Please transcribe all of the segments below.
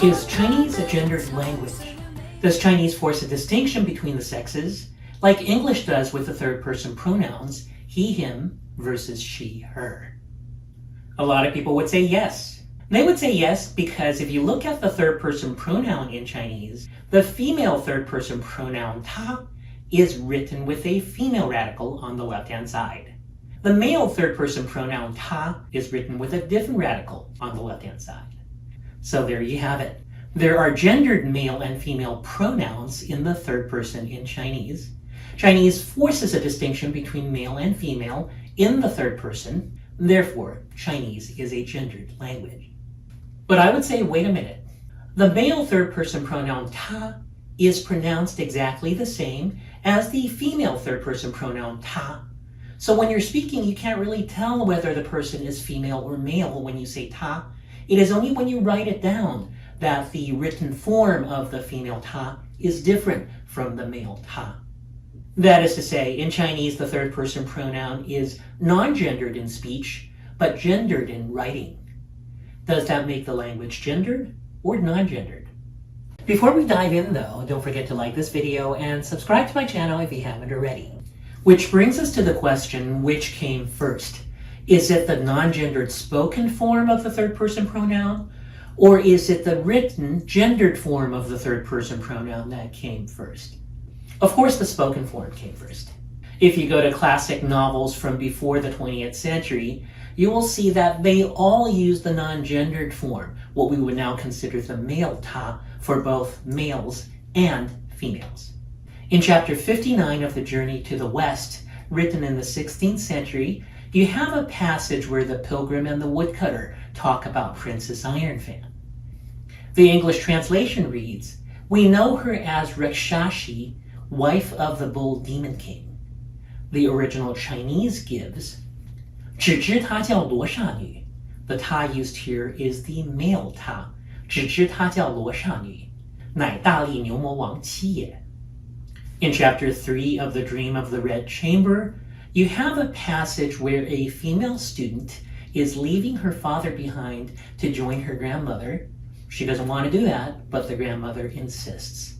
Is Chinese a gendered language? Does Chinese force a distinction between the sexes, like English does with the third-person pronouns, he, him, versus she, her? A lot of people would say yes. They would say yes because if you look at the third-person pronoun in Chinese, the female third-person pronoun ta is written with a female radical on the left-hand side. The male third-person pronoun ta is written with a different radical on the left-hand side. So there you have it. There are gendered male and female pronouns in the third person in Chinese. Chinese forces a distinction between male and female in the third person. Therefore, Chinese is a gendered language. But I would say, wait a minute. The male third-person pronoun ta is pronounced exactly the same as the female third-person pronoun ta. So when you're speaking, you can't really tell whether the person is female or male when you say ta. It is only when you write it down that the written form of the female ta is different from the male ta. That is to say, in Chinese, the third-person pronoun is non-gendered in speech, but gendered in writing. Does that make the language gendered or non-gendered? Before we dive in, though, don't forget to like this video and subscribe to my channel if you haven't already. Which brings us to the question, which came first? Is it the non-gendered spoken form of the third-person pronoun, or is it the written gendered form of the third-person pronoun that came first? Of course, the spoken form came first. If you go to classic novels from before the 20th century, you will see that they all use the non-gendered form, what we would now consider the male ta, for both males and females. In chapter 59 of The Journey to the West, written in the 16th century, you have a passage where the pilgrim and the woodcutter talk about Princess Ironfan. The English translation reads, "We know her as Rakshashi, wife of the Bull Demon King." The original Chinese gives, 只知她叫罗刹女. The ta used here is the male ta. 只知她叫罗刹女，乃大力牛魔王妻也. In chapter 3 of The Dream of the Red Chamber, you have a passage where a female student is leaving her father behind to join her grandmother. She doesn't want to do that, but the grandmother insists.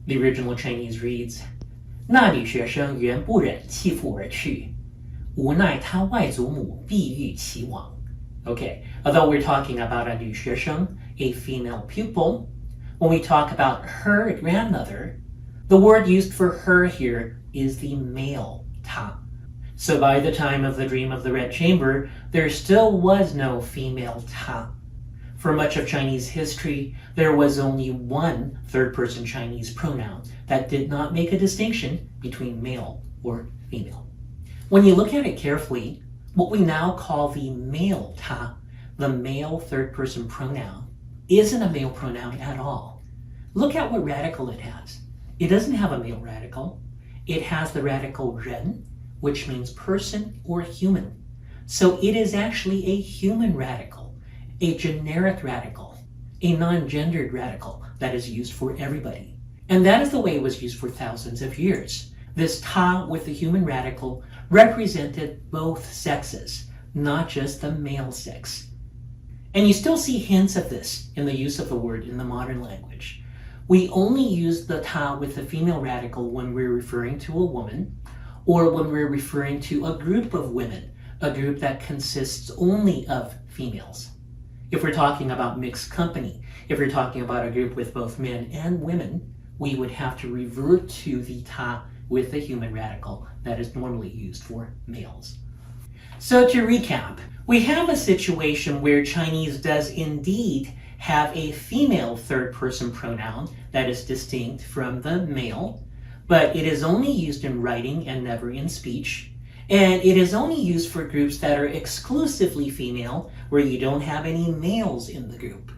The original Chinese reads, 那女学生原不忍弃父而去，无奈她外祖母必欲其亡. Okay, although we're talking about a 女学生, a female pupil, when we talk about her grandmother, the word used for her here is the male ta. So by the time of The Dream of the Red Chamber, there still was no female ta. For much of Chinese history, there was only one third-person Chinese pronoun that did not make a distinction between male or female. When you look at it carefully, what we now call the male ta, the male third-person pronoun, isn't a male pronoun at all. Look at what radical it has. It doesn't have a male radical. It has the radical ren, which means person or human. So it is actually a human radical, a generic radical, a non-gendered radical that is used for everybody. And that is the way it was used for thousands of years. This ta with the human radical represented both sexes, not just the male sex. And you still see hints of this in the use of the word in the modern language. We only use the ta with the female radical when we're referring to a woman, or when we're referring to a group of women, a group that consists only of females. If we're talking about mixed company, if we're talking about a group with both men and women, we would have to revert to the ta with the human radical that is normally used for males. So to recap, we have a situation where Chinese does indeed have a female third-person pronoun that is distinct from the male, but it is only used in writing and never in speech, and it is only used for groups that are exclusively female, where you don't have any males in the group.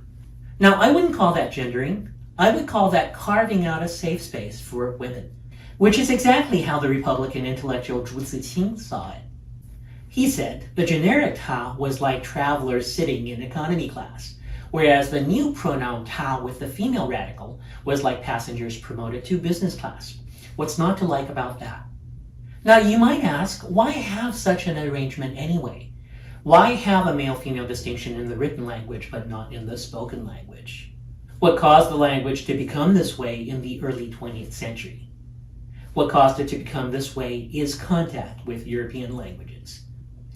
Now, I wouldn't call that gendering. I would call that carving out a safe space for women, which is exactly how the Republican intellectual Zhu Ziqing saw it. He said the generic ta was like travelers sitting in economy class, whereas the new pronoun ta with the female radical was like passengers promoted to business class. What's not to like about that? Now you might ask, why have such an arrangement anyway? Why have a male-female distinction in the written language but not in the spoken language? What caused the language to become this way in the early 20th century? What caused it to become this way is contact with European languages.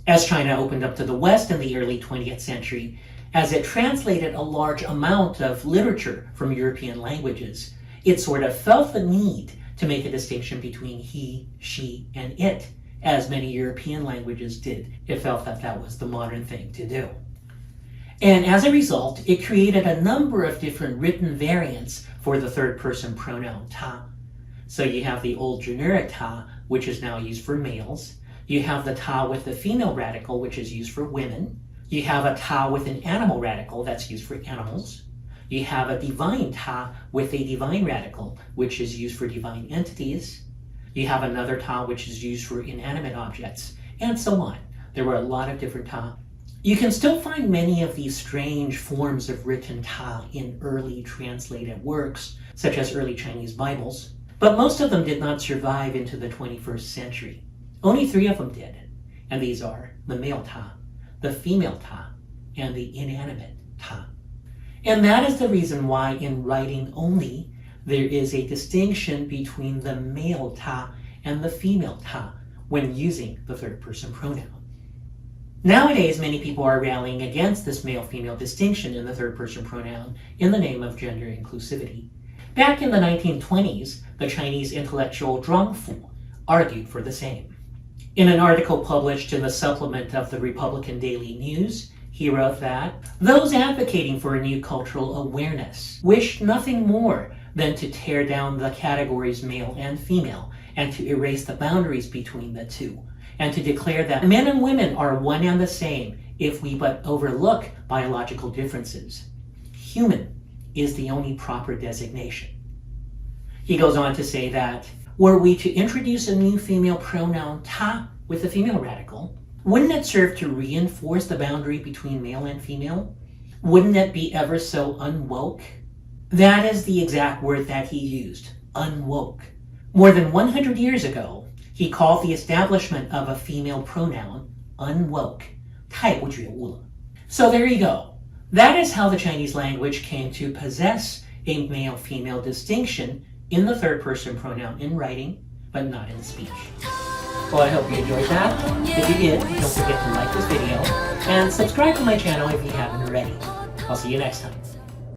As China opened up to the West in the early 20th century, as it translated a large amount of literature from European languages, it sort of felt the need to make a distinction between he, she, and it, as many European languages did. It felt that that was the modern thing to do. And as a result, it created a number of different written variants for the third-person pronoun ta. So you have the old generic ta, which is now used for males. You have the ta with the female radical, which is used for women. You have a ta with an animal radical that's used for animals. You have a divine ta with a divine radical, which is used for divine entities. You have another ta which is used for inanimate objects, and so on. There were a lot of different ta. You can still find many of these strange forms of written ta in early translated works, such as early Chinese Bibles, but most of them did not survive into the 21st century. Only 3 of them did, and these are the male ta, the female ta, and the inanimate ta. And that is the reason why in writing only, there is a distinction between the male ta and the female ta when using the third-person pronoun. Nowadays, many people are rallying against this male-female distinction in the third-person pronoun in the name of gender inclusivity. Back in the 1920s, the Chinese intellectual Zhuang Fu argued for the same. In an article published in the supplement of the Republican Daily News, he wrote that those advocating for a new cultural awareness wish nothing more than to tear down the categories male and female and to erase the boundaries between the two, and to declare that men and women are one and the same if we but overlook biological differences. Human is the only proper designation. He goes on to say that were we to introduce a new female pronoun ta with the female radical, wouldn't it serve to reinforce the boundary between male and female? Wouldn't it be ever so unwoke? That is the exact word that he used, unwoke. More than 100 years ago, he called the establishment of a female pronoun unwoke, 太不觉悟了. So there you go. That is how the Chinese language came to possess a male-female distinction in the third-person pronoun in writing, but not in speech. Well, I hope you enjoyed that. If you did, don't forget to like this video and subscribe to my channel if you haven't already. I'll see you next time.